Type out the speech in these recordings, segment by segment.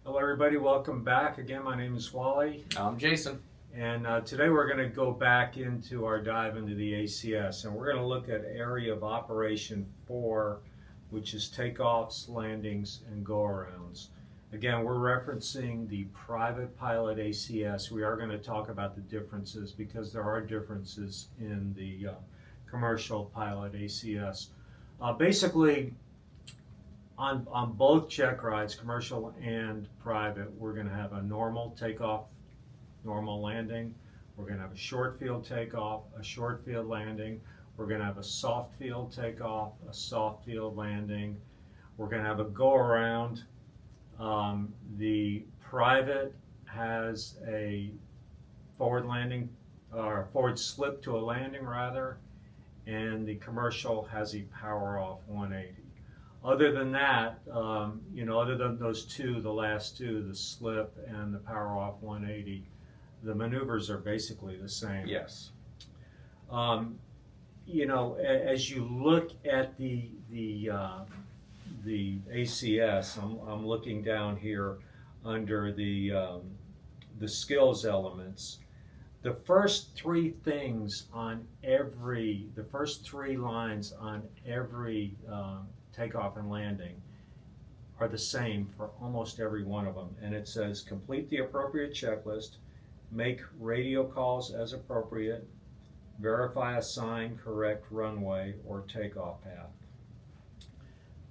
Hello, everybody. Welcome back. Again, my name is Wally, I'm Jason. and today we're going to go back into our dive into the ACS, and we're going to look at Area of Operation 4, which is takeoffs, landings, and go-arounds. Again, we're referencing the private pilot ACS. We are going to talk about the differences because there are differences in the commercial pilot ACS. Basically, on both check rides, commercial and private, we're going to have a normal takeoff, normal landing. We're going to have a short field takeoff, a short field landing. We're going to have a soft field takeoff, a soft field landing. We're going to have a go around. The private has a forward landing, or forward slip to a landing rather, and the commercial has a power off 180. Other than that, other than those two, the last two, the slip and the power off 180, the maneuvers are basically the same. Yes. As you look at the ACS, I'm looking down here under the skills elements. The first three things on the first three lines on every takeoff and landing are the same for almost every one of them. And it says complete the appropriate checklist, make radio calls as appropriate, verify, assign correct runway or takeoff path.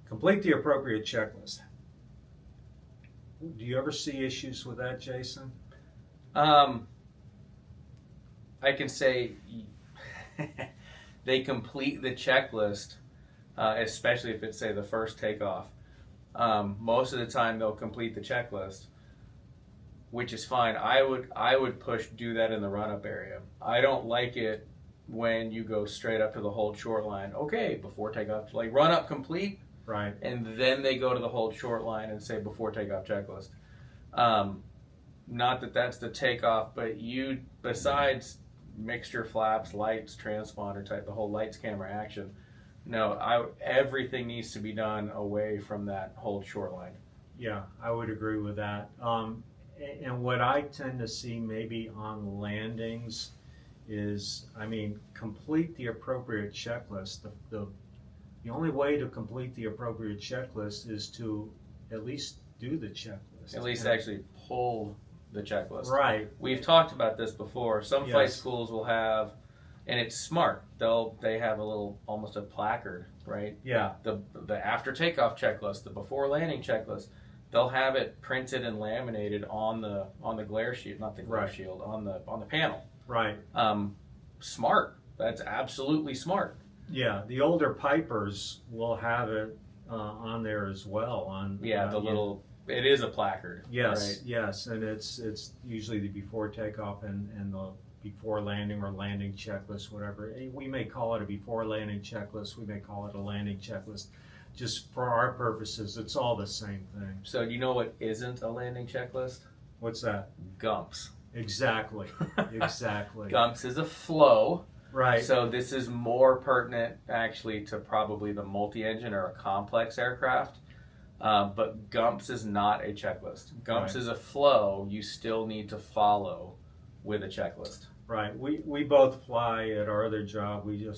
Complete the appropriate checklist. Do you ever see issues with that, Jason? I can say they complete the checklist, especially if it's, say, the first takeoff. Most of the time they'll complete the checklist, which is fine. I would push do that in the run-up area. I don't like it when you go straight up to the hold short line. Okay, before takeoff, like run up complete, right? And then they go to the hold short line and say before takeoff checklist. Not that that's the takeoff, but you, besides mixture flaps, lights, transponder type, the whole lights, camera, action. No, everything needs to be done away from that hold short line. Yeah, I would agree with that. And what I tend to see maybe on landings is, complete the appropriate checklist. The only way to complete the appropriate checklist is to at least do the checklist. At least actually pull the checklist. Right. We've talked about this before. Some Yes. flight schools will have, and it's smart. They have a little, almost a placard, right? Yeah. The after takeoff checklist, the before landing checklist. They'll have it printed and laminated on the glare shield, not the glare Right. shield, on the panel. Right. Smart. That's absolutely smart. Yeah. The older Pipers will have it on there as well. It is a placard. Yes, right? yes, and it's usually the before takeoff and the before landing or landing checklist, whatever. We may call it a before landing checklist. We may call it a landing checklist. Just for our purposes, it's all the same thing. So do you know what isn't a landing checklist? What's that? GUMPS. Exactly. Exactly. GUMPS is a flow. Right. So this is more pertinent actually to probably the multi-engine or a complex aircraft. But GUMPS is not a checklist. GUMPS Right. is a flow you still need to follow with a checklist. Right. We both fly at our other job. We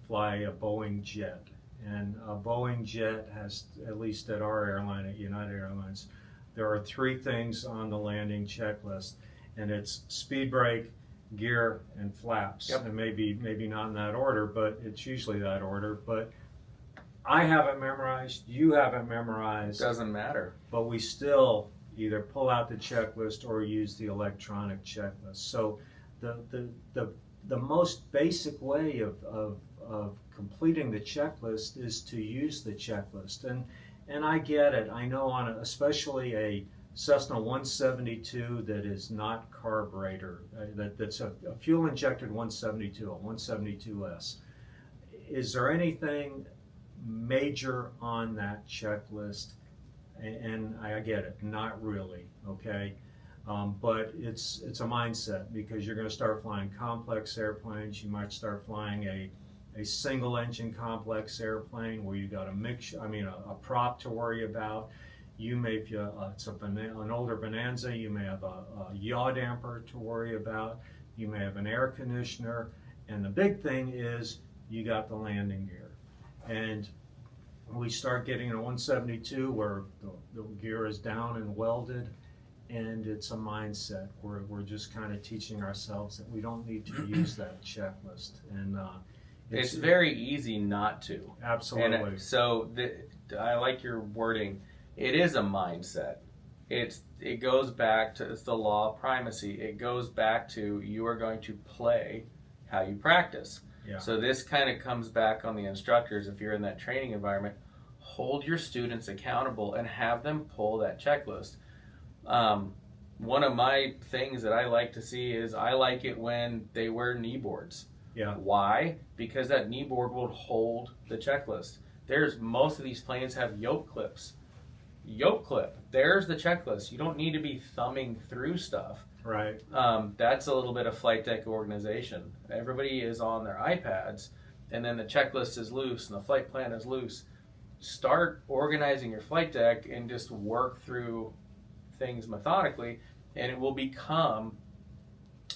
fly a Boeing jet, and a Boeing jet has, at least at our airline, at United Airlines, there are three things on the landing checklist, and it's speed brake, gear, and flaps. Yep. And maybe not in that order, but it's usually that order. But I haven't memorized, you haven't memorized. Doesn't matter. But we still either pull out the checklist or use the electronic checklist. So the most basic way of completing the checklist is to use the checklist. And I get it. I know especially a Cessna 172 that is not carburetor, that's a fuel injected 172, a 172S. Is there anything major on that checklist? And I get it, not really, okay? But it's a mindset, because you're going to start flying complex airplanes. You might start flying a single engine complex airplane where you got a prop to worry about. if it's an older Bonanza, you may have a yaw damper to worry about. You may have an air conditioner, and the big thing is you got the landing gear. And we start getting a 172 where the gear is down and welded, and it's a mindset where we're just kind of teaching ourselves that we don't need to use that checklist. And it's very easy not to. Absolutely. And so I like your wording. It is a mindset. It goes back to, it's the law of primacy. It goes back to, you are going to play how you practice. Yeah. So this kind of comes back on the instructors. If you're in that training environment, hold your students accountable and have them pull that checklist. One of my things that I like to see is, I like it when they wear knee boards. Yeah. Why? Because that knee board will hold the checklist. Most of these planes have yoke clips. Yoke clip. There's the checklist. You don't need to be thumbing through stuff. Right. That's a little bit of flight deck organization. Everybody is on their iPads, and then the checklist is loose and the flight plan is loose. Start organizing your flight deck and just work through things methodically, and it will become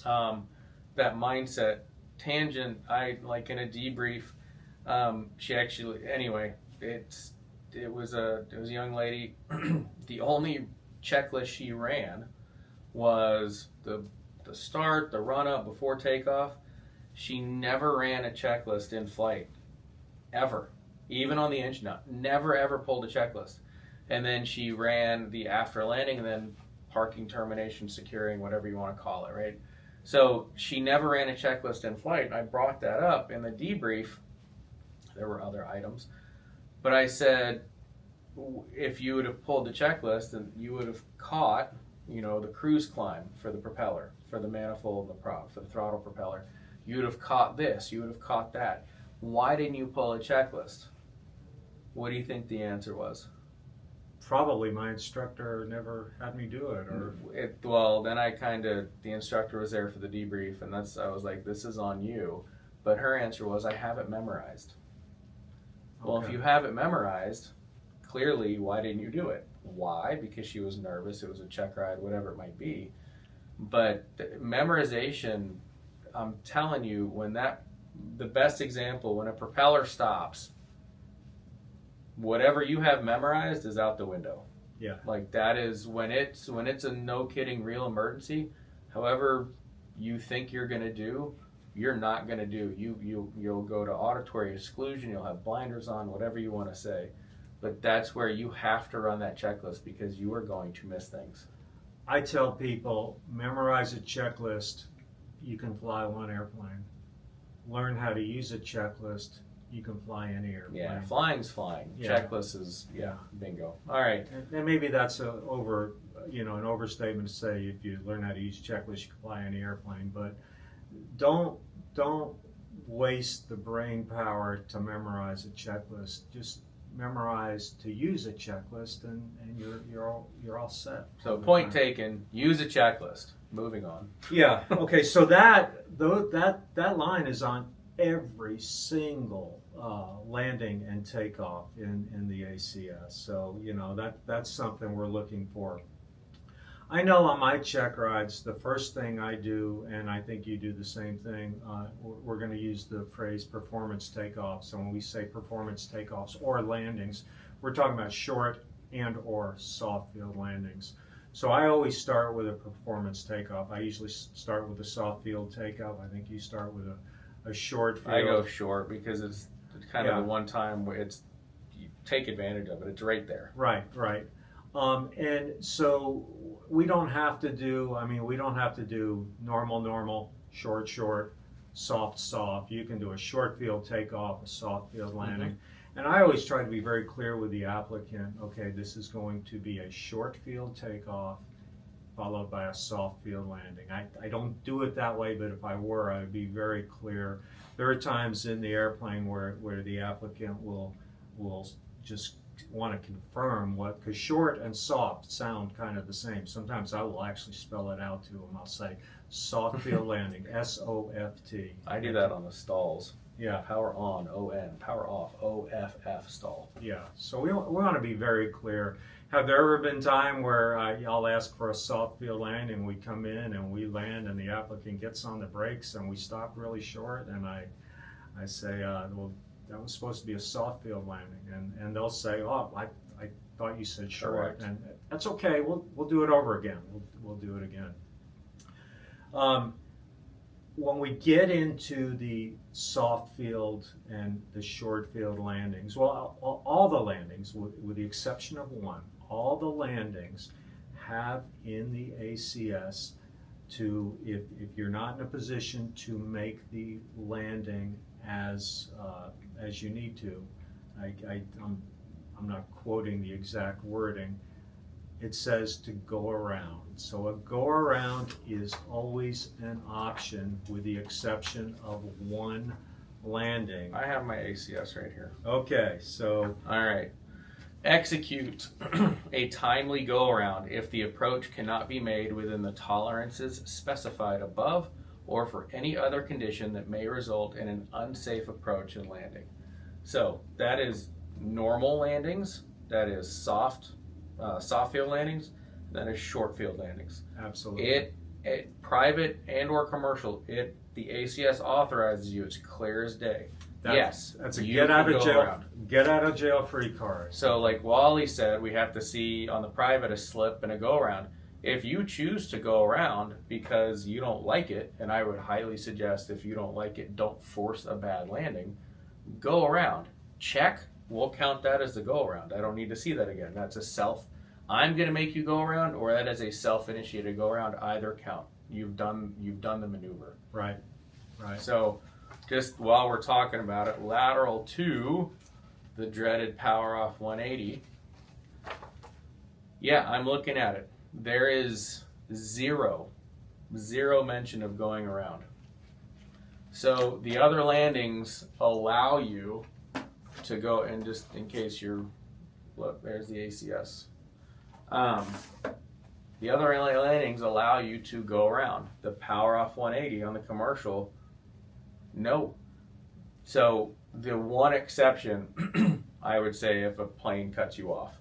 that mindset. Tangent, I like in a debrief, she actually, anyway, it was a young lady. The only checklist she ran was the start, the run up before takeoff. She never ran a checklist in flight, ever, even on the engine up. Never ever pulled a checklist. And then she ran the after landing, and then parking, termination, securing, whatever you want to call it, right? So she never ran a checklist in flight. I brought that up in the debrief. There were other items, but I said, if you would have pulled the checklist, then you would have caught, the cruise climb for the propeller, for the manifold, and the prop, for the throttle propeller. You would have caught this. You would have caught that. Why didn't you pull a checklist? What do you think the answer was? Probably my instructor never had me do it, or well, then the instructor was there for the debrief, and I was like, this is on you. But her answer was, I have it memorized. Well, if you have it memorized, clearly, why didn't you do it? Why? Because she was nervous. It was a check ride, whatever it might be. But memorization, I'm telling you, the best example, when a propeller stops, whatever you have memorized is out the window. Yeah. Like, that is when it's a no kidding real emergency. However you think you're gonna do, you're not gonna do. You'll go to auditory exclusion. You'll have blinders on, whatever you want to say. But that's where you have to run that checklist, because you are going to miss things. I tell people, memorize a checklist. You can fly one airplane. Learn how to use a checklist. You can fly any airplane. Yeah, flying's flying. Yeah. Checklist is, bingo. All right. And maybe that's an overstatement to say if you learn how to use a checklist, you can fly any airplane. But don't waste the brain power to memorize a checklist. Just memorize to use a checklist, and you're all set. So point taken. Use a checklist. Moving on. Yeah. Okay. So that line is on every single landing and takeoff in the ACS. So that's something we're looking for. I know on my check rides, the first thing I do, and I think you do the same thing, we're going to use the phrase performance takeoffs. So when we say performance takeoffs or landings, we're talking about short and or soft field landings. So I always start with a performance takeoff. I usually start with a soft field takeoff. I think you start with a short field. I go short because it's kind of the one time where you take advantage of it. It's right there. Right. And so we don't have to do normal, short, soft. You can do a short field takeoff, a soft field landing. Mm-hmm. And I always try to be very clear with the applicant, okay, this is going to be a short field takeoff followed by a soft field landing. I don't do it that way, but if I were, I would be very clear. There are times in the airplane where the applicant will just want to confirm because short and soft sound kind of the same. Sometimes I will actually spell it out to them. I'll say soft field landing, SOFT. I do that on the stalls. Yeah. Power on, ON. Power off, OFF, stall. Yeah. So we want to be very clear. Have there ever been time where y'all ask for a soft field landing, we come in and we land and the applicant gets on the brakes and we stop really short and I say, well, that was supposed to be a soft field landing, and they'll say, oh, I thought you said short. Correct. And that's okay, we'll do it over again. We'll do it again. When we get into the soft field and the short field landings, well, all the landings, with the exception of one, all the landings have in the ACS to, if you're not in a position to make the landing as you need to, I'm not quoting the exact wording, it says to go around. So a go around is always an option with the exception of one landing. I have my ACS right here. Okay, so. All right. Execute a timely go around if the approach cannot be made within the tolerances specified above or for any other condition that may result in an unsafe approach and landing. So that is normal landings, that is soft field landings, that is short field landings. Absolutely. It private and or commercial, the ACS authorizes you. It's clear as day. Yes, that's a get out of jail free card. So like Wally said, we have to see on the private a slip and a go around. If you choose to go around because you don't like it, and I would highly suggest if you don't like it, don't force a bad landing, go around. Check, we'll count that as the go around. I don't need to see that again. That's a I'm going to make you go around, or that is a self-initiated go around. Either count. You've done the maneuver. Right. So just while we're talking about it, lateral to the dreaded power off 180. Yeah, I'm looking at it. There is zero mention of going around. So the other landings allow you to go, and just in case look, there's the ACS. The other landings allow you to go around. The power off 180 on the commercial, no. So the one exception, I would say, if a plane cuts you off,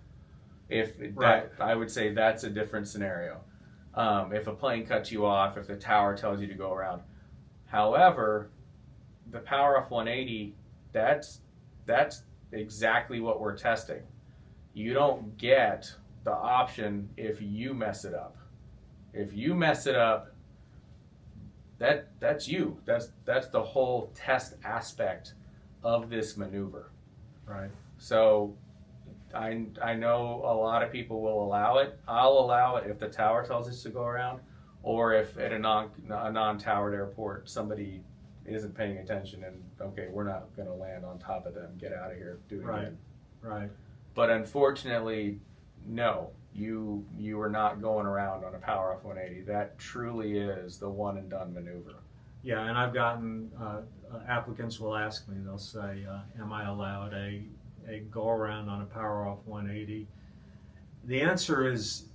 I would say that's a different scenario. If a plane cuts you off, if the tower tells you to go around. However, the power off 180, that's exactly what we're testing. You don't get the option if you mess it up. If you mess it up, that's you. That's the whole test aspect of this maneuver. Right. So I know a lot of people will allow it. I'll allow it if the tower tells us to go around, or if at a non-towered airport somebody isn't paying attention and, okay, we're not going to land on top of them, get out of here, do it again. Right. But unfortunately, no, you are not going around on a power off 180. That truly is the one and done maneuver. Yeah, and I've gotten applicants will ask me, they'll say, am I allowed a go around on a power off 180? The answer is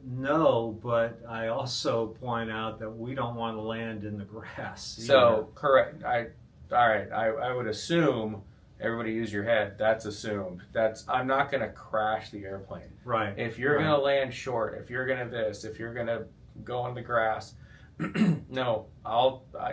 no, but I also point out that we don't want to land in the grass either. So correct. I would assume, everybody use your head, that's assumed. I'm not going to crash the airplane. Right. If you're going to land short, if you're going to if you're going to go on the grass, no,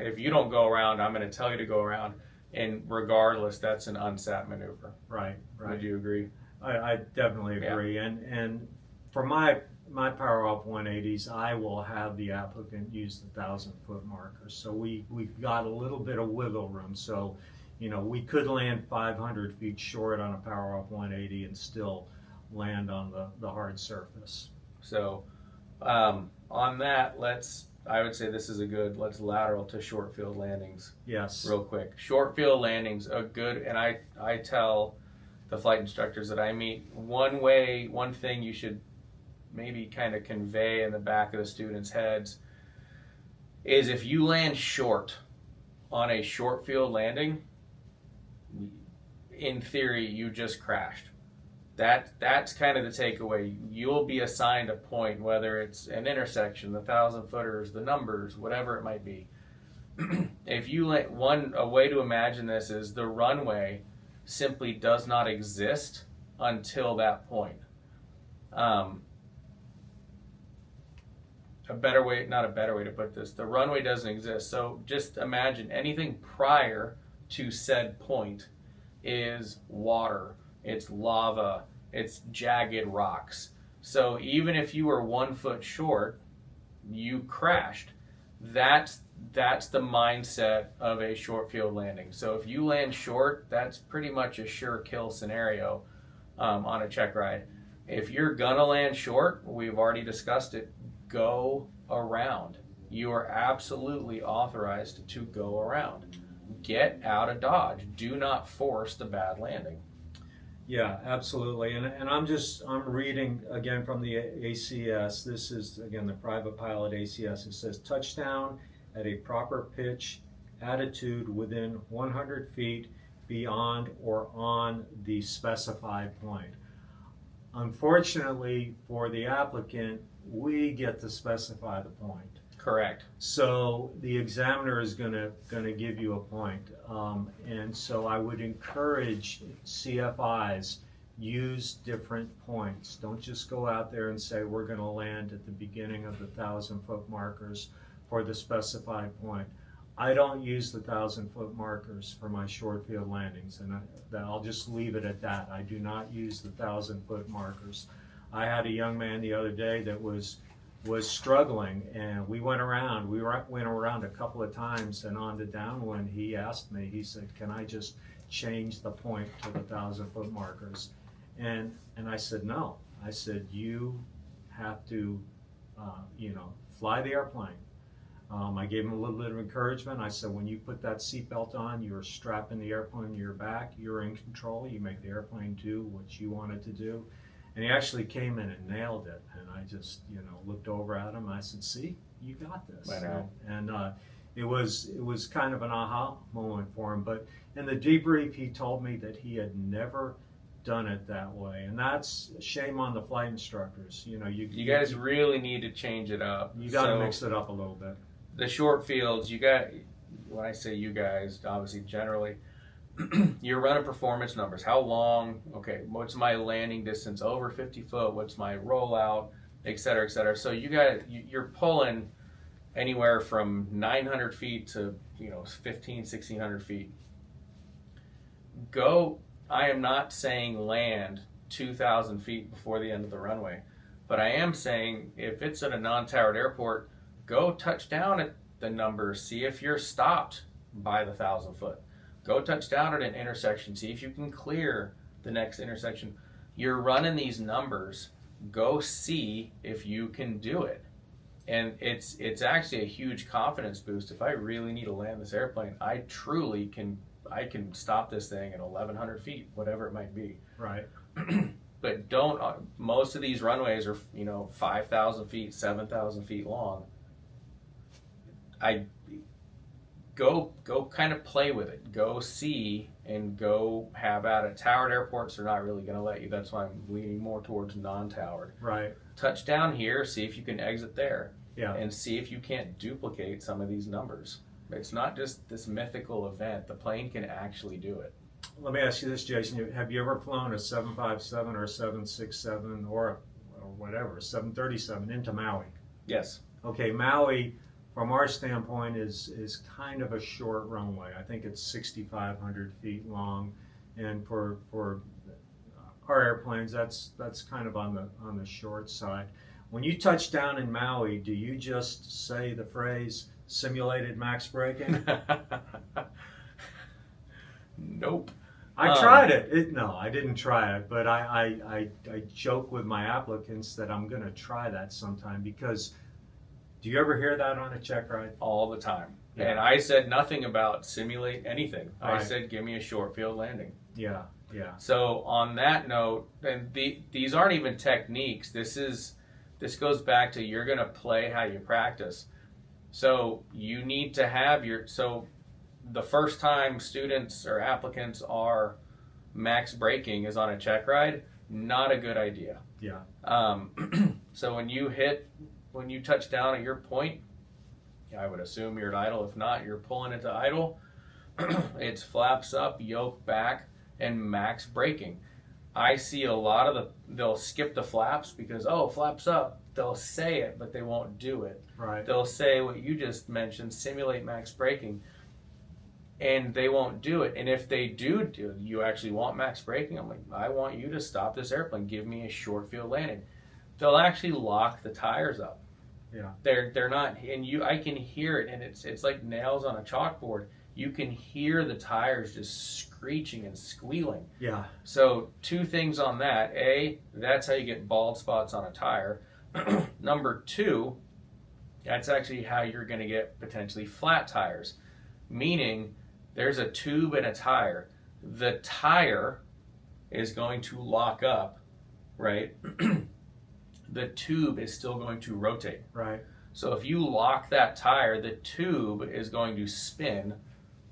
if you don't go around, I'm going to tell you to go around. And regardless, that's an unsat maneuver. Right. Would you agree? I definitely agree. Yeah. And for my power off 180s, I will have the applicant use the 1,000-foot marker. So we've got a little bit of wiggle room. So, we could land 500 feet short on a power off 180 and still land on the hard surface. So on that, I would say this is let's lateral to short field landings. Yes. Real quick. Short field landings are good, and I tell the flight instructors that I meet, one thing you should maybe kind of convey in the back of the students' heads is if you land short on a short field landing, in theory, you just crashed. That's kind of the takeaway. You'll be assigned a point, whether it's an intersection, the 1,000-footers, the numbers, whatever it might be. If you a way to imagine this is the runway simply does not exist until that point. Not a better way to put this, the runway doesn't exist. So just imagine anything prior to said point is water, it's lava, it's jagged rocks. So even if you were 1 foot short, you crashed. That's the mindset of a short field landing. So if you land short, that's pretty much a sure kill scenario on a check ride. If you're gonna land short, we've already discussed it, go around. You are absolutely authorized to go around. Get out of Dodge. Do not force the bad landing. Yeah, absolutely. And I'm reading again from the ACS. This is again the private pilot ACS. It says touchdown at a proper pitch, attitude within 100 feet beyond or on the specified point. Unfortunately for the applicant, we get to specify the point. Correct. So the examiner is gonna give you a point, and so I would encourage CFIs, use different points. Don't just go out there and say we're gonna land at the beginning of the 1,000-foot markers for the specified point. I don't use the 1,000-foot markers for my short field landings, and I'll just leave it at that. I do not use the 1,000-foot markers. I had a young man the other day that was struggling, and we went around a couple of times, and on the downwind he asked me, he said, can I just change the point to the 1,000-foot markers? And I said, no. I said, you have to fly the airplane. I gave him a little bit of encouragement. I said, when you put that seatbelt on, you're strapping the airplane to your back, you're in control, you make the airplane do what you want it to do. And he actually came in and nailed it. And I just, looked over at him. I said, see, you got this. Right. And it was kind of an aha moment for him. But in the debrief, he told me that he had never done it that way. And that's shame on the flight instructors. You guys really need to change it up. You got to mix it up a little bit. The short fields, when I say you guys, obviously generally, you're running performance numbers. How long? Okay, what's my landing distance over 50 foot? What's my rollout, et cetera, et cetera. So you're pulling anywhere from 900 feet to 1,500-1,600 feet. I am not saying land 2,000 feet before the end of the runway, but I am saying if it's at a non-towered airport, go touch down at the numbers. See if you're stopped by the 1,000 foot. Go touch down at an intersection. See if you can clear the next intersection. You're running these numbers. Go see if you can do it. And it's actually a huge confidence boost. If I really need to land this airplane, I truly can. I can stop this thing at 1,100 feet, whatever it might be. Right. But most of these runways are 5,000 feet, 7,000 feet long. Go kind of play with it. Go see and go have at it. Towered airports are not really going to let you. That's why I'm leaning more towards non-towered. Right. Touch down here, see if you can exit there. Yeah. And see if you can't duplicate some of these numbers. It's not just this mythical event. The plane can actually do it. Let me ask you this, Jason. Have you ever flown a 757 or 767 or whatever, 737 into Maui? Yes. Okay, Maui, from our standpoint, is kind of a short runway. I think it's 6,500 feet long, and for our airplanes, that's kind of on the short side. When you touch down in Maui, do you just say the phrase simulated max braking? Nope. I tried it. No, I didn't try it, but I joke with my applicants that I'm going to try that sometime, because do you ever hear that on a check ride? All the time. Yeah. And I said nothing about simulate anything. Right. I said, give me a short field landing. Yeah. So on that note, and these aren't even techniques. This goes back to you're going to play how you practice. So you need to have the first time students or applicants are max braking is on a check ride, not a good idea. Yeah. So when you touch down at your point, I would assume you're at idle. If not, you're pulling into idle. It's flaps up, yoke back, and max braking. I see a lot of they'll skip the flaps because, oh, flaps up. They'll say it, but they won't do it. Right. They'll say what you just mentioned, simulate max braking, and they won't do it. And if they do you actually want max braking? I'm like, I want you to stop this airplane. Give me a short field landing. They'll actually lock the tires up. Yeah. They're not, and I can hear it, and it's like nails on a chalkboard. You can hear the tires just screeching and squealing. Yeah. So 2 things on that. A, that's how you get bald spots on a tire. Number 2, that's actually how you're going to get potentially flat tires. Meaning, there's a tube in a tire. The tire is going to lock up, right? The tube is still going to rotate. Right. So if you lock that tire, the tube is going to spin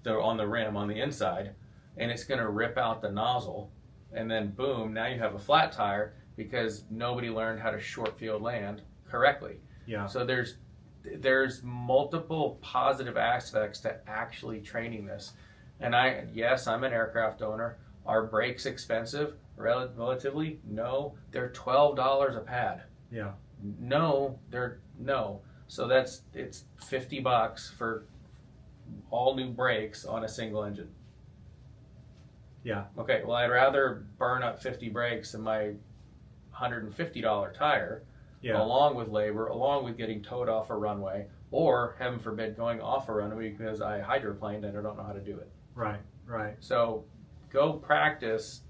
on the rim on the inside, and it's going to rip out the nozzle, and then boom, now you have a flat tire because nobody learned how to short field land correctly. Yeah. So there's multiple positive aspects to actually training this. And I'm an aircraft owner. Are brakes expensive? Relatively? No. They're $12 a pad. Yeah. No. So it's $50 for all new brakes on a single engine. Yeah. Okay, well, I'd rather burn up 50 brakes than my $150 tire, Yeah. along with labor, along with getting towed off a runway, or, heaven forbid, going off a runway because I hydroplaned and I don't know how to do it. Right. Right. So go practice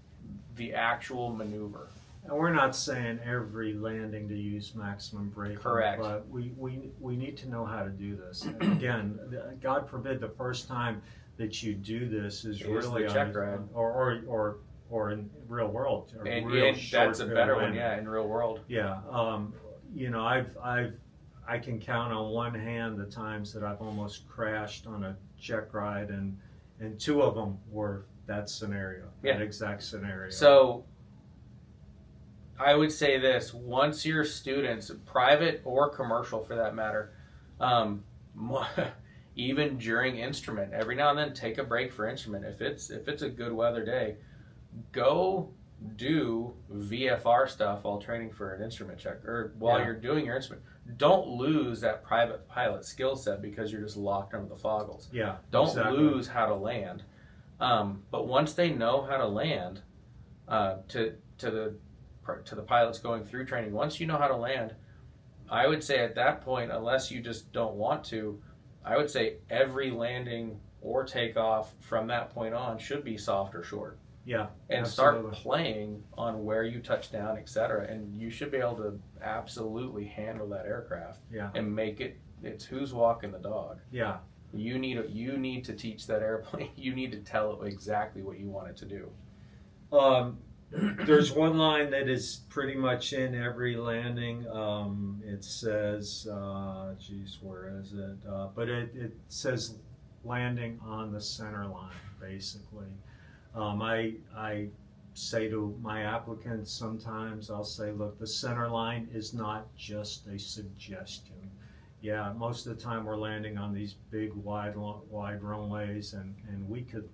the actual maneuver. And we're not saying every landing to use maximum braking. Correct. But we need to know how to do this. And again, God forbid the first time that you do this is really the Checkride. or in real world. Or And real that's a better one, landing. yeah, in real world. Yeah. I can count on one hand the times that I've almost crashed on a Checkride, and 2 of them were that scenario, Yeah. that exact scenario. So I would say this: once your students, private or commercial for that matter, even during instrument, every now and then take a break for instrument. If it's a good weather day, go do VFR stuff while training for an instrument check, or while Yeah. you're doing your instrument. Don't lose that private pilot skill set because you're just locked under the foggles. Yeah. Don't exactly. lose how to land. But once they know how to land, to the pilots going through training, once you know how to land, I would say at that point, unless you just don't want to, I would say every landing or takeoff from that point on should be soft or short. Yeah. And absolutely. start playing on where you touch down, etc. And you should be able to absolutely handle that aircraft Yeah. and make it's who's walking the dog. Yeah. You need to teach that airplane. You need to tell it exactly what you want it to do. There's one line that is pretty much in every landing. It says, where is it? But it says landing on the center line, basically. I say to my applicants sometimes, I'll say, look, the center line is not just a suggestion. Yeah, most of the time we're landing on these big, wide runways, and we could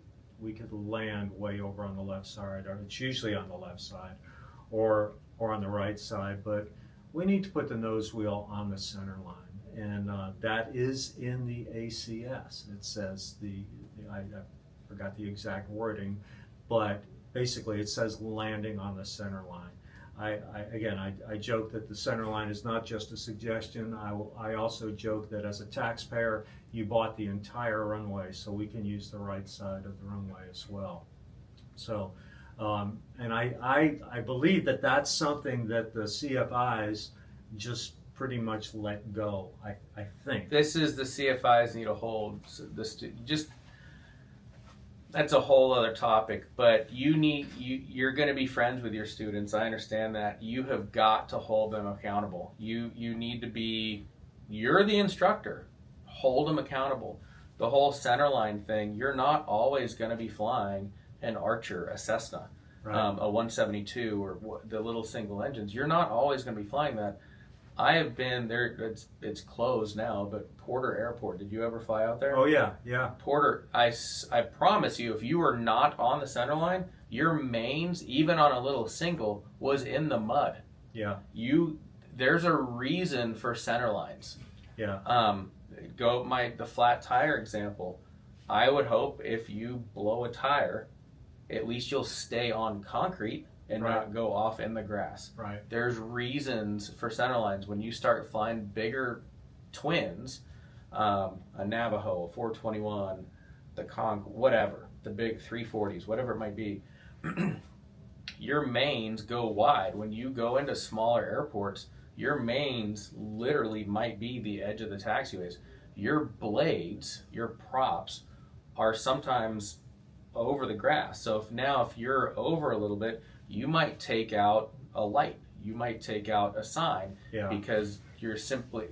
land way over on the left side, or it's usually on the left side, or on the right side, but we need to put the nose wheel on the center line, and that is in the ACS. It says I forgot the exact wording, but basically it says landing on the center line. I joke that the center line is not just a suggestion. I also joke that as a taxpayer, you bought the entire runway, so we can use the right side of the runway as well. So, and I believe that that's something that the CFIs just pretty much let go. I think This is the CFIs need to hold that's a whole other topic, but you're going to be friends with your students. I understand that. You have got to hold them accountable. You need to be, you're the instructor. Hold them accountable. The whole centerline thing, you're not always going to be flying an Archer, a Cessna, right. A 172, or the little single engines. You're not always going to be flying that. I have been there. It's closed now, but Porter Airport. Did you ever fly out there? Oh yeah, yeah. Porter. I promise you, if you are not on the center line, your mains, even on a little single, was in the mud. Yeah. There's a reason for center lines. Yeah. The flat tire example. I would hope if you blow a tire, at least you'll stay on concrete and Right. not go off in the grass. Right. There's reasons for center lines. When you start flying bigger twins, a Navajo, a 421, the Conch, whatever, the big 340s, whatever it might be, your mains go wide. When you go into smaller airports, your mains literally might be the edge of the taxiways. Your blades, your props, are sometimes over the grass. So if you're over a little bit, you might take out a light. You might take out a sign. Yeah. Because you're simply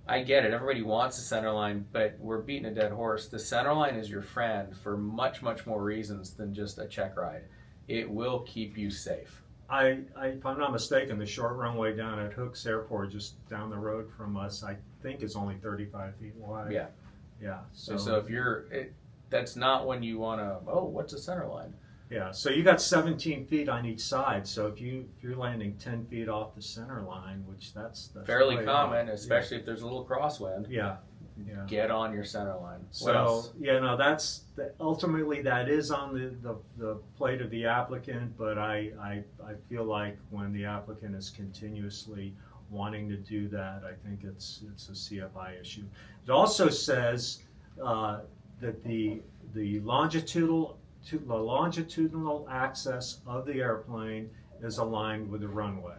I get it. Everybody wants a center line, but we're beating a dead horse. The center line is your friend for much, much more reasons than just a check ride. It will keep you safe. If I'm not mistaken, the short runway down at Hooks Airport, just down the road from us, I think is only 35 feet wide. Yeah. Yeah. So if that's not when you want to, what's a center line? Yeah. So you got 17 feet on each side. So if you're landing 10 feet off the center line, which that's fairly way common, off. especially if there's a little crosswind. Yeah. Yeah. Get on your center line. What So else? ultimately that is on the plate of the applicant, but I feel like when the applicant is continuously wanting to do that, I think it's a CFI issue. It also says that the longitudinal axis of the airplane is aligned with the runway.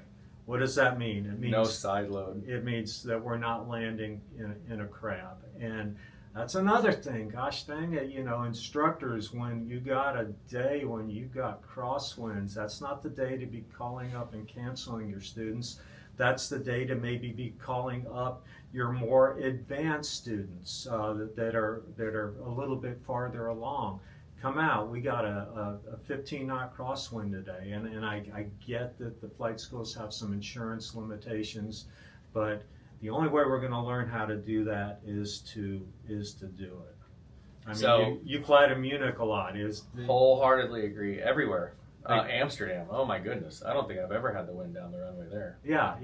What does that mean? It means No side load. It means that we're not landing in a crab. And that's another thing. Gosh dang it, instructors, when you got a day when you got crosswinds, that's not the day to be calling up and canceling your students. That's the day to maybe be calling up your more advanced students that are a little bit farther along. Come out. We got a 15-knot crosswind today, and I get that the flight schools have some insurance limitations, but the only way we're going to learn how to do that is to do it. I mean, So- you fly to Munich a lot. Wholeheartedly agree. Everywhere. Amsterdam. Oh my goodness. I don't think I've ever had the wind down the runway there. Yeah.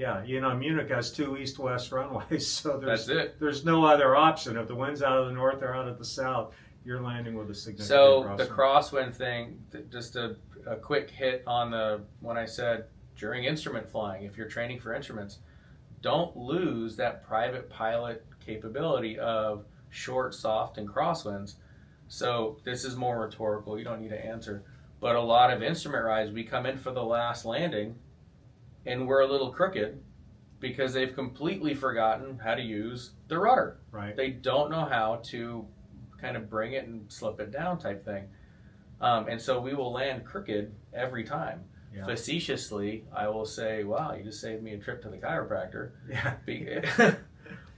Munich has 2 east-west runways, so That's it. there's no other option. If the wind's out of the north or out of the south, you're landing with a significant So crosswind. the crosswind thing, just a quick hit on when I said during instrument flying, if you're training for instruments, don't lose that private pilot capability of short, soft, and crosswinds. So this is more rhetorical. You don't need to answer. But a lot of instrument rides, we come in for the last landing, and we're a little crooked because they've completely forgotten how to use the rudder. Right. They don't know how to kind of bring it and slip it down type thing. And so we will land crooked every time. Yeah. Facetiously, I will say, wow, you just saved me a trip to the chiropractor. Yeah.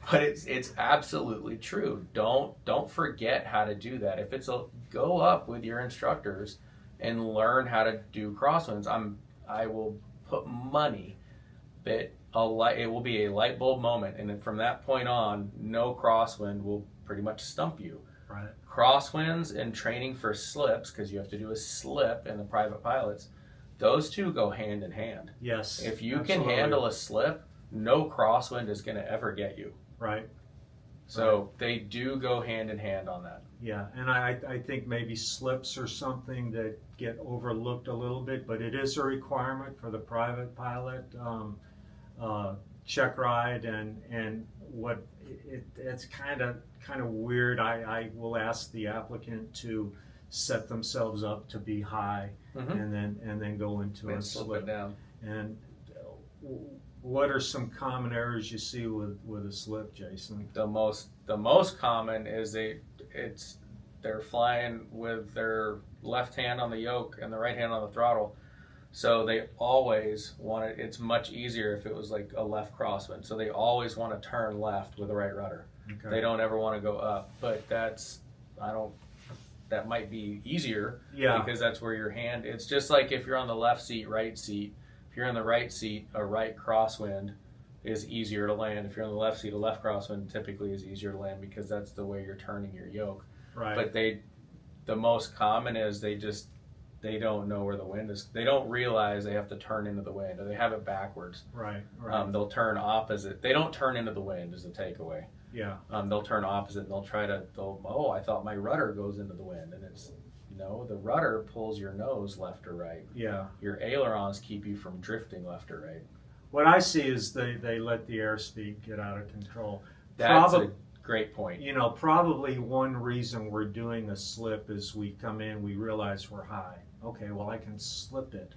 But it's absolutely true. Don't forget how to do that. If go up with your instructors and learn how to do crosswinds. I will put money that it will be a light bulb moment, and then from that point on, no crosswind will pretty much stump you. Right. Crosswinds and training for slips, because you have to do a slip in the private pilots, those two go hand in hand. Yes. If you absolutely. can handle a slip, no crosswind is going to ever get you. Right. So they do go hand in hand on that. Yeah, and I think maybe slips are something that get overlooked a little bit, but it is a requirement for the private pilot Checkride, and what it's kind of weird. I will ask the applicant to set themselves up to be high, and then go into And a slip slip it down. And what are some common errors you see with a slip, Jason? The most common is they're flying with their left hand on the yoke and the right hand on the throttle. So they always want it. It's much easier if it was like a left crosswind. So they always want to turn left with the right rudder. Okay. They don't ever want to go up. But that might be easier. Yeah. Because that's where your hand. It's just like if you're on the left seat, right seat. If you're in the right seat, a right crosswind is easier to land. If you're on the left seat, a left crosswind typically is easier to land because that's the way you're turning your yoke. Right. But the most common is they don't know where the wind is. They don't realize they have to turn into the wind, or they have it backwards. Right. Right. They'll turn opposite. They don't turn into the wind is the takeaway. Yeah. They'll turn opposite and they'll I thought my rudder goes into the wind, and it's no, the rudder pulls your nose left or right. Yeah. Your ailerons keep you from drifting left or right. What I see is they let the airspeed get out of control. That's a great point. You know, probably one reason we're doing a slip is we come in, we realize we're high. Okay, well, I can slip it.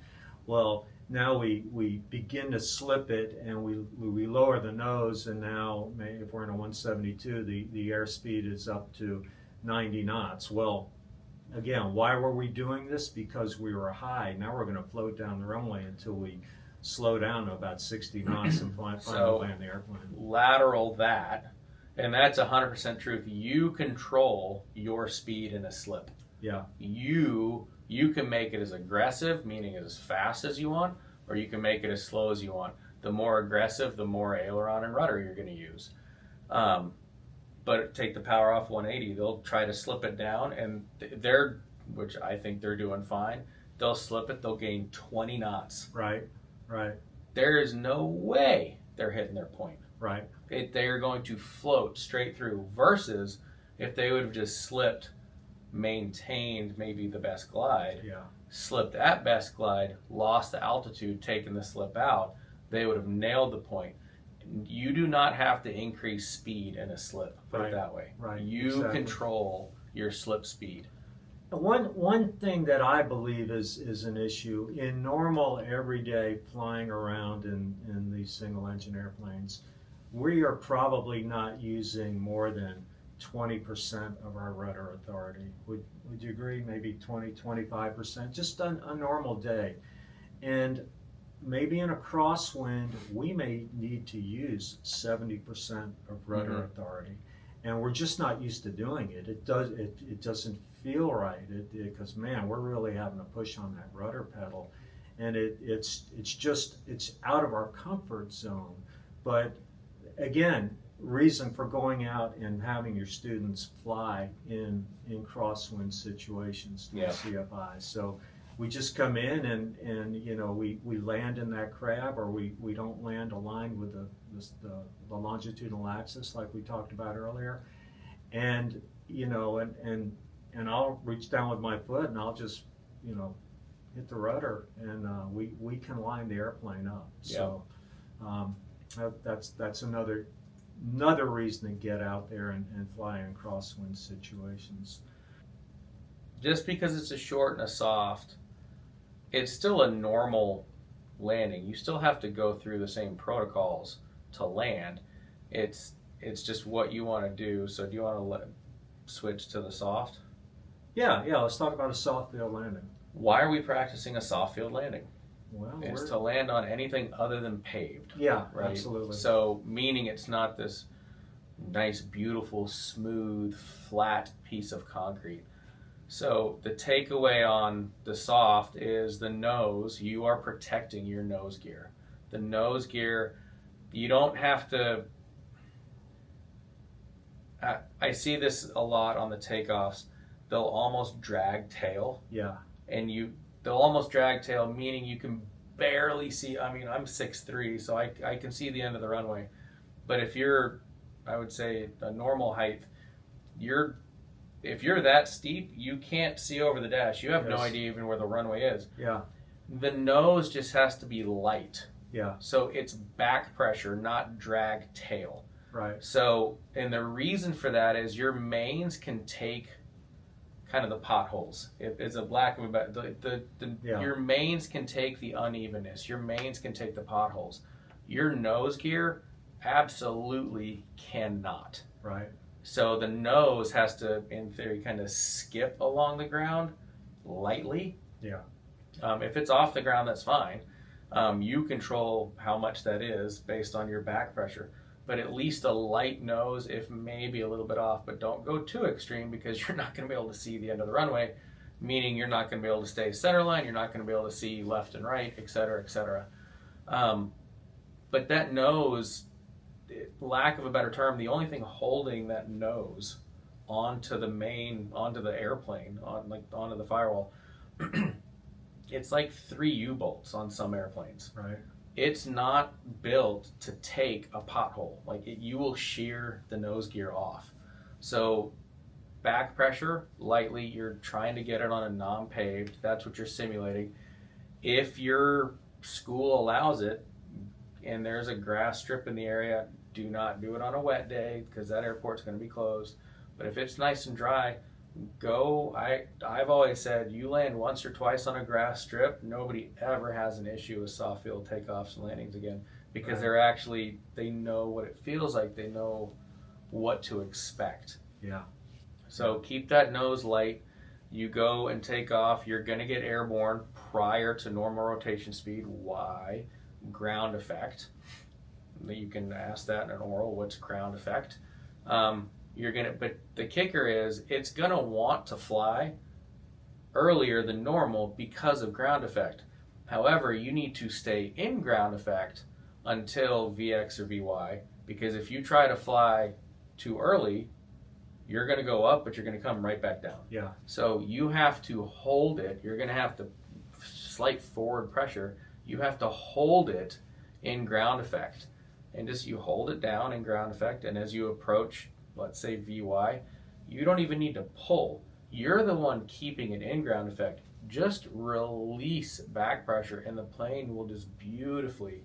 Well, now we begin to slip it, and we lower the nose, and now if we're in a 172, the airspeed is up to 90 knots. Well, again, why were we doing this? Because we were high. Now we're going to float down the runway until we slow down to about 60 knots and finally land the airplane. Lateral that, and that's 100% truth. You control your speed in a slip. Yeah. You can make it as aggressive, meaning as fast as you want, or you can make it as slow as you want. The more aggressive, the more aileron and rudder you're going to use. But take the power off 180, they'll try to slip it down, and which I think they're doing fine. They'll slip it, they'll gain 20 knots. Right. Right. There is no way they're hitting their point. Right. They're going to float straight through, versus if they would have just slipped, maintained maybe the best glide, Yeah. slipped at best glide, lost the altitude, taken the slip out, they would have nailed the point. You do not have to increase speed in a slip, put it that way. Right. You control your slip speed. One thing that I believe is an issue in normal everyday flying around in these single engine airplanes, we are probably not using more than 20% of our rudder authority. Would you agree? Maybe 20-25%, just on a normal day. And maybe in a crosswind, we may need to use 70% of rudder authority. And we're just not used to doing it. It doesn't feel right, because man, we're really having to push on that rudder pedal, and it's out of our comfort zone. But again, reason for going out and having your students fly in crosswind situations, CFI. So we just come in and you know, we land in that crab, or we don't land aligned with the longitudinal axis like we talked about earlier, and you know, and I'll reach down with my foot and I'll just, you know, hit the rudder, and we can line the airplane up. So that's another reason to get out there and fly in crosswind situations. Just because it's a short and a soft, it's still a normal landing. You still have to go through the same protocols to land. It's just what you want to do. So do you want to switch to the soft? Yeah, let's talk about a soft field landing. Why are we practicing a soft field landing? Well, it's to land on anything other than paved. Yeah, right? Absolutely. So meaning it's not this nice, beautiful, smooth, flat piece of concrete. So the takeaway on the soft is the nose. You are protecting your nose gear. The nose gear, you don't have to. I see this a lot on the takeoffs. They'll almost drag tail. Yeah. And they'll almost drag tail, meaning you can barely see. I mean, I'm 6'3", so I can see the end of the runway. But if you're, I would say, a normal height, if you're that steep, you can't see over the dash. You have no idea even where the runway is. Yeah. The nose just has to be light. Yeah. So it's back pressure, not drag tail. Right. So, and the reason for that is your mains can take kind of the potholes. It's a lack of your mains can take the unevenness. Your mains can take the potholes. Your nose gear absolutely cannot. Right. So the nose has to, in theory, kind of skip along the ground lightly. Yeah. If it's off the ground, that's fine. You control how much that is based on your back pressure. But at least a light nose, if maybe a little bit off, but don't go too extreme, because you're not going to be able to see the end of the runway, meaning you're not going to be able to stay centerline, you're not going to be able to see left and right, et cetera, et cetera. But that nose, lack of a better term, the only thing holding that nose onto the airplane, onto the firewall, it's like 3 U-bolts on some airplanes. Right. It's not built to take a pothole. You will shear the nose gear off. So back pressure, lightly, you're trying to get it on a non-paved. That's what you're simulating. If your school allows it and there's a grass strip in the area, do not do it on a wet day because that airport's going to be closed. But if it's nice and dry, go. I've always said, you land once or twice on a grass strip, nobody ever has an issue with soft field takeoffs and landings again, because they know what it feels like. They know what to expect. Yeah. So keep that nose light. You go and take off. You're going to get airborne prior to normal rotation speed. Why? Ground effect. You can ask that in an oral. What's ground effect? But the kicker is, it's going to want to fly earlier than normal because of ground effect. However, you need to stay in ground effect until VX or VY, because if you try to fly too early, you're going to go up, but you're going to come right back down. Yeah. So you have to hold it. You're going to have to slight forward pressure. You have to hold it in ground effect. And just you hold it down in ground effect, and as you approach, let's say VY, you don't even need to pull. You're the one keeping it in ground effect. Just release back pressure, and the plane will just beautifully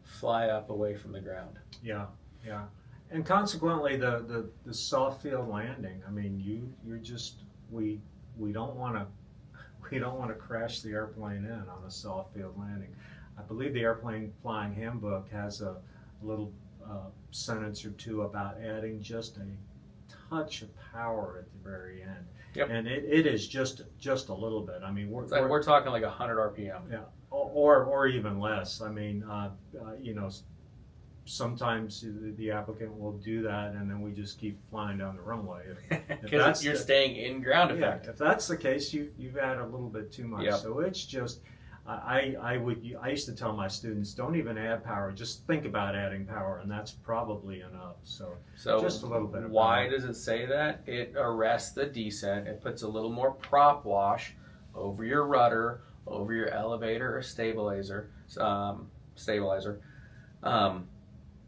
fly up away from the ground. Yeah, yeah. And consequently, the soft field landing. I mean, we don't want to crash the airplane in on a soft field landing. I believe the airplane flying handbook has a little sentence or two about adding just a touch of power at the very end. Yep. And it is just a little bit. I mean, we're talking like 100 RPM. Yeah, or even less. I mean, sometimes the applicant will do that, and then we just keep flying down the runway. Because you're staying in ground effect. Yeah, if that's the case, you've added a little bit too much. Yep. So it's just, I used to tell my students, don't even add power. Just think about adding power, and that's probably enough. So just a little bit of why power. does it say that? It arrests the descent. It puts a little more prop wash over your rudder, over your elevator or stabilizer.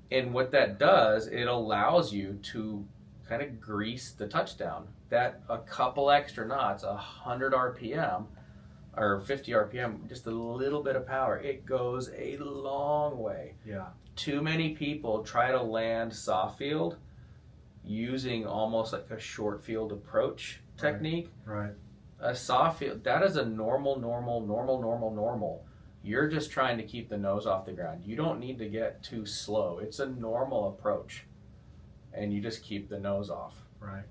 And what that does, it allows you to kind of grease the touchdown. That a couple extra knots, 100 RPM or 50 RPM, just a little bit of power, it goes a long way. Yeah. Too many people try to land soft field using almost like a short field approach technique. Right. A soft field, that is a normal. You're just trying to keep the nose off the ground. You don't need to get too slow. It's a normal approach, and you just keep the nose off. Right.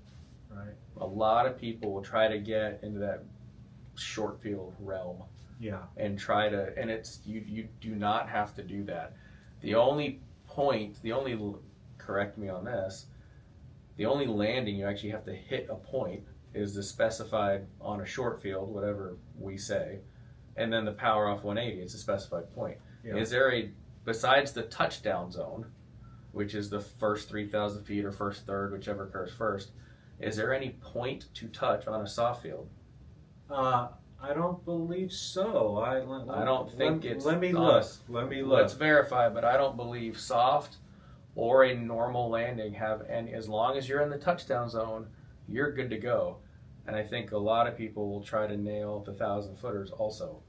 A lot of people will try to get into that short field realm. Yeah. And it's you do not have to do that. Correct me on this, the only landing you actually have to hit a point is the specified on a short field, whatever we say. And then the power off 180 is a specified point. Yeah. Is there besides the touchdown zone, which is the first 3,000 feet or first third, whichever occurs first, is there any point to touch on a soft field? I don't believe so. I don't think it's Let me on look. us. Let me look. Let's verify, but I don't believe soft or a normal landing have any. As long as you're in the touchdown zone, you're good to go. And I think a lot of people will try to nail the 1,000-footers also.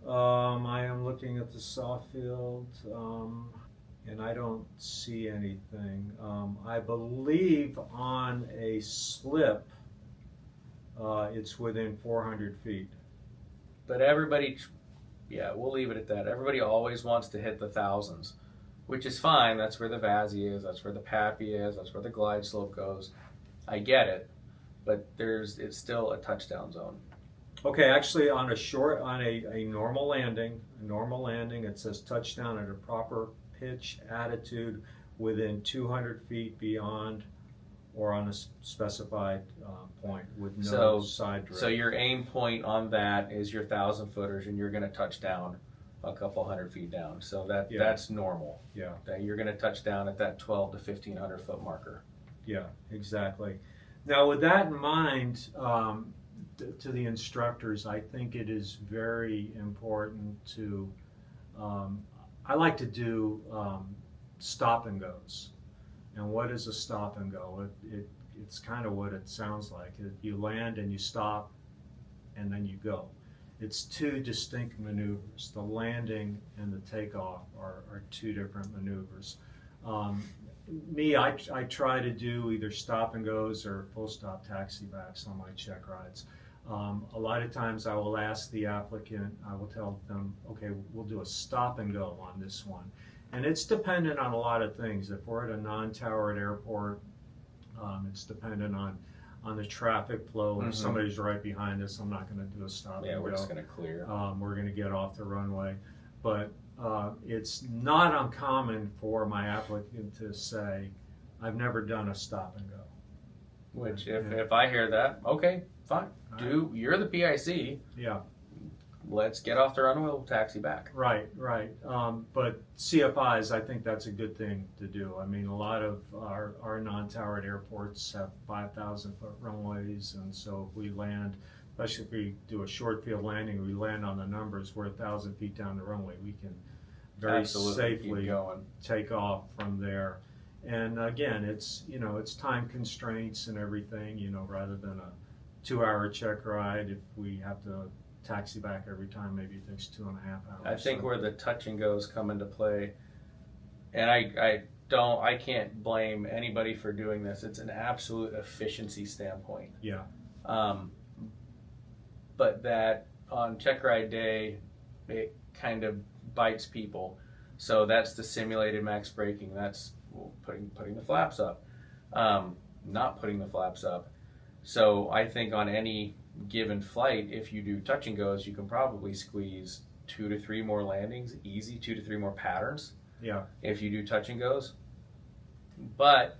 I am looking at the soft field, and I don't see anything. I believe on a slip, it's within 400 feet. But we'll leave it at that. Everybody always wants to hit the thousands, which is fine. That's where the VASI is. That's where the PAPI is. That's where the glide slope goes. I get it. But it's still a touchdown zone. Okay, actually, on a normal landing, it says touchdown at a proper pitch attitude within 200 feet beyond, or on a specified point with no side drift. So your aim point on that is your 1,000-footers, and you're going to touch down a couple hundred feet down. So that's normal. Yeah. That you're going to touch down at that 12 to 1,500 foot marker. Yeah, exactly. Now, with that in mind, to the instructors, I think it is very important to, I like to do stop and goes. And what is a stop and go? It's kind of what it sounds like. You land and you stop and then you go. It's two distinct maneuvers. The landing and the takeoff are two different maneuvers. I try to do either stop and goes or full stop taxi backs on my check rides. A lot of times I will ask the applicant, I will tell them, okay, we'll do a stop and go on this one. And it's dependent on a lot of things. If we're at a non-towered airport, it's dependent on the traffic flow. If somebody's right behind us, I'm not going to do a stop and go. Yeah, we're just going to clear. We're going to get off the runway. But it's not uncommon for my applicant to say, I've never done a stop and go. Which, if I hear that, okay, fine. You're the PIC. Yeah. Let's get off the runway, we'll taxi back. Right. But CFIs, I think that's a good thing to do. I mean, a lot of our non-towered airports have 5,000-foot runways, and so if we land, especially if we do a short field landing, we land on the numbers, we're 1,000 feet down the runway. We can very safely take off from there. And again, it's time constraints and everything, rather than a 2-hour check ride. If we have to taxi back every time, maybe it takes 2.5 hours. I think where the touch and goes come into play, and I can't blame anybody for doing this. It's an absolute efficiency standpoint. Yeah. But that on check ride day, it kind of bites people. So that's the simulated max braking. That's putting the flaps up, not putting the flaps up. So I think on any given flight, if you do touch and goes, you can probably squeeze 2 to 3 more landings, easy 2 to 3 more patterns. Yeah. If you do touch and goes, but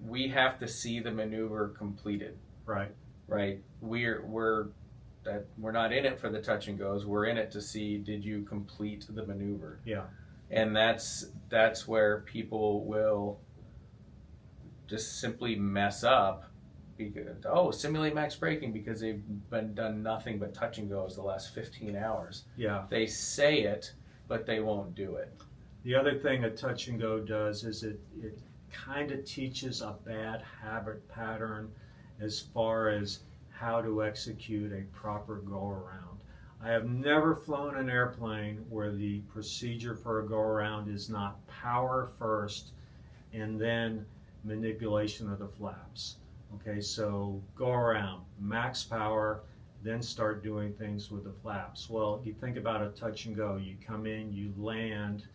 we have to see the maneuver completed. Right. We're not in it for the touch and goes. We're in it to see, did you complete the maneuver? Yeah. And that's where people will just simply mess up. Because, simulate max braking because they've done nothing but touch and goes the last 15 hours. Yeah. They say it, but they won't do it. The other thing a touch and go does is it kind of teaches a bad habit pattern as far as how to execute a proper go around. I have never flown an airplane where the procedure for a go around is not power first and then manipulation of the flaps. Okay, so go around, max power, then start doing things with the flaps. Well, you think about a touch and go. You come in, you land,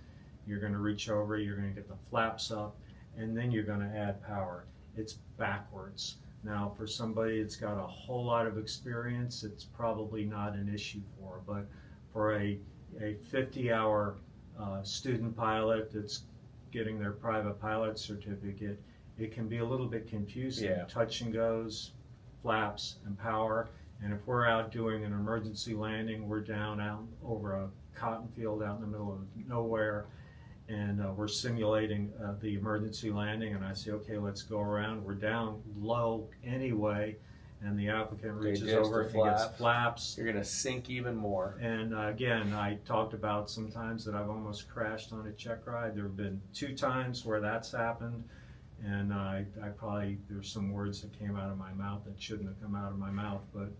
you're going to reach over, you're going to get the flaps up, and then you're going to add power. It's backwards. Now, for somebody that's got a whole lot of experience, it's probably not an issue for. But for a 50-hour student pilot that's getting their private pilot certificate, it can be a little bit confusing. Yeah. Touch and goes, flaps, and power. And if we're out doing an emergency landing, we're down out over a cotton field out in the middle of nowhere, and we're simulating the emergency landing, and I say, okay, let's go around. We're down low anyway, and the applicant reaches over and gets flaps. You're going to sink even more. And again, I talked about sometimes that I've almost crashed on a check ride. There have been 2 times where that's happened. And I probably, there's some words that came out of my mouth that shouldn't have come out of my mouth, but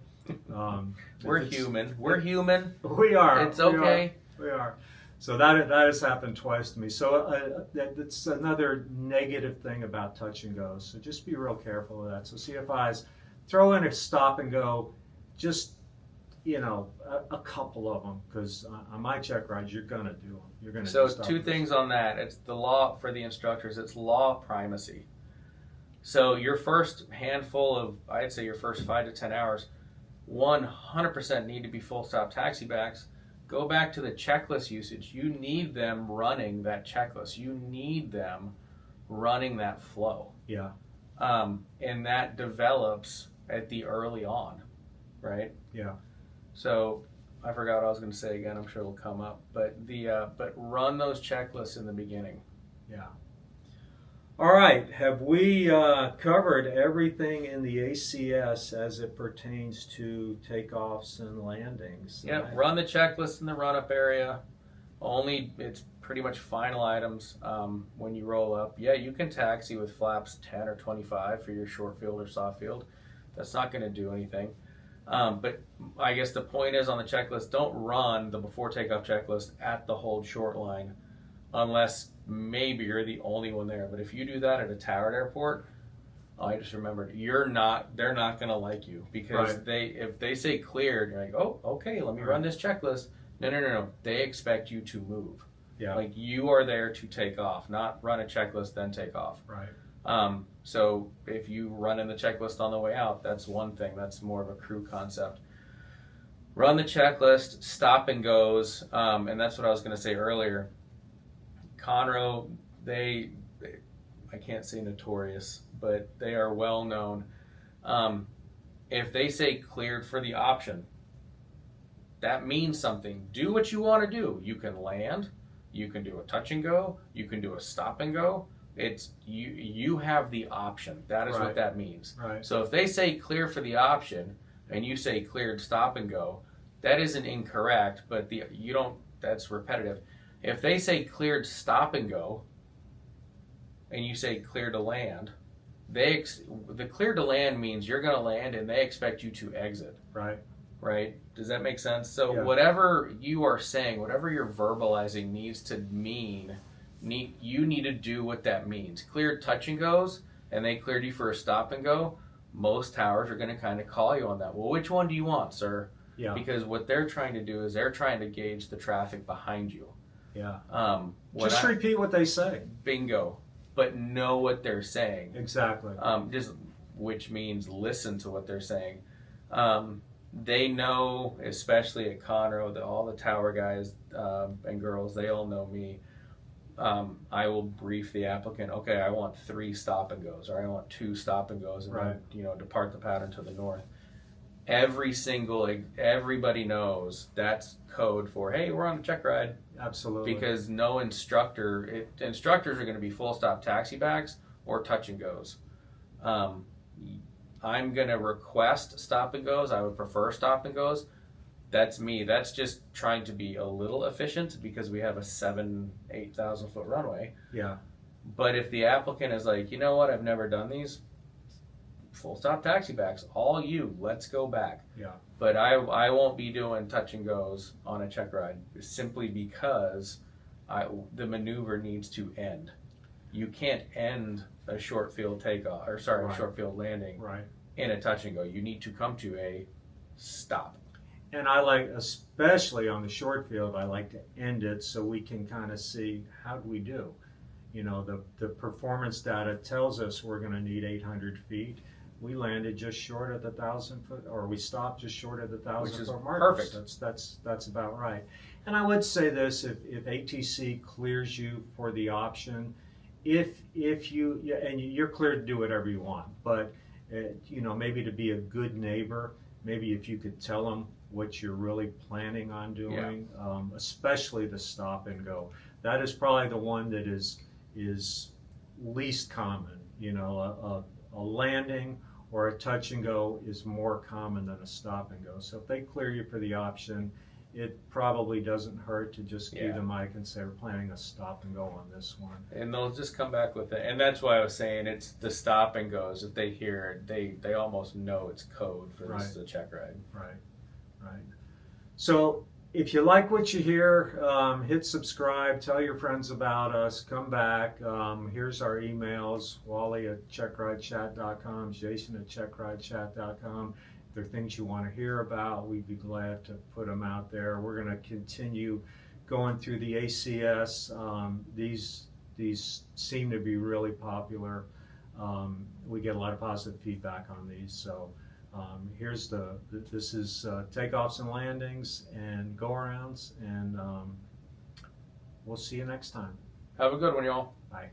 we're human. We're human. We are. It's okay. We are. So that has happened twice to me. So that's another negative thing about touch and go. So just be real careful of that. So CFIs, throw in a stop and go, just a couple of them, because on my check rides you're gonna do them. You're gonna. So 2 things on that. It's the law for the instructors. It's law primacy. So your first handful of, I'd say your first 5 to 10 hours, 100% need to be full stop taxi backs. Go back to the checklist usage. You need them running that checklist. You need them running that flow. Yeah. And that develops at the early on, right? Yeah. So I forgot what I was going to say again. I'm sure it'll come up. But run those checklists in the beginning. Yeah. All right, have we covered everything in the ACS as it pertains to takeoffs and landings? Yeah, run the checklist in the run-up area. It's pretty much final items when you roll up. Yeah, you can taxi with flaps 10 or 25 for your short field or soft field. That's not going to do anything. But I guess the point is on the checklist, don't run the before takeoff checklist at the hold short line unless maybe you're the only one there. But if you do that at a towered airport, I just remembered, they're not going to like you because Right. if they say cleared, you're like, oh, okay, let me run this checklist. No. They expect you to move. Yeah. Like you are there to take off, not run a checklist then take off. Right. So if you run in the checklist on the way out, that's one thing. That's more of a crew concept. Run the checklist, stop and goes, and that's what I was going to say earlier. Conroe, I can't say notorious, but they are well known. If they say cleared for the option, that means something. Do what you want to do. You can land, you can do a touch and go, you can do a stop and go. It's you have the option. That is what that means. Right. So if they say clear for the option and you say cleared stop and go, that isn't incorrect, but that's repetitive. If they say cleared stop and go and you say clear to land, the clear to land means you're going to land and they expect you to exit. Right? Does that make sense? So whatever you are saying, whatever you're verbalizing needs to mean, you need to do what that means. Cleared touch and goes, and they cleared you for a stop and go, most towers are going to kind of call you on that. Well, which one do you want, sir? Yeah. Because what they're trying to do is they're trying to gauge the traffic behind you. Yeah. Just repeat what they say. Bingo. But know what they're saying. Exactly. Which means listen to what they're saying. They know, especially at Conroe, that all the tower guys and girls, they all know me. I will brief the applicant, okay, I want 3 stop and goes, or I want 2 stop and goes, and then, depart the pattern to the north. Everybody knows that's code for, hey, we're on a check ride. Absolutely. Because no instructors are going to be full stop taxi backs or touch and goes. I'm going to request stop and goes. I would prefer stop and goes. That's me. That's just trying to be a little efficient because we have a 8,000 foot runway. Yeah. But if the applicant is like, you know what, I've never done these, full stop taxi backs, all you, let's go back. Yeah. But I won't be doing touch and goes on a check ride simply because the maneuver needs to end. You can't end a short field takeoff, a short field landing in a touch and go. You need to come to a stop. And I like, especially on the short field, I like to end it so we can kind of see how do we do. The performance data tells us we're going to need 800 feet. We landed just short of the 1,000 foot, or we stopped just short of the 1,000 foot mark. Perfect. That's about right. And I would say this: if ATC clears you for the option, if you're cleared to do whatever you want, but maybe to be a good neighbor, maybe if you could tell them what you're really planning on doing, especially the stop and go. That is probably the one that is least common. A landing or a touch and go is more common than a stop and go. So if they clear you for the option, it probably doesn't hurt to just give the mic and say we're planning a stop and go on this one. And they'll just come back with it. And that's why I was saying it's the stop and goes. If they hear it, they almost know it's code for this is a check ride. Right. So if you like what you hear, hit subscribe, tell your friends about us, come back. Here's our emails, Wally at checkridechat.com, Jason at checkridechat.com. If there are things you want to hear about, we'd be glad to put them out there. We're going to continue going through the ACS. These seem to be really popular. We get a lot of positive feedback on these. So this is takeoffs and landings and go-arounds, and we'll see you next time. Have a good one, y'all. Bye.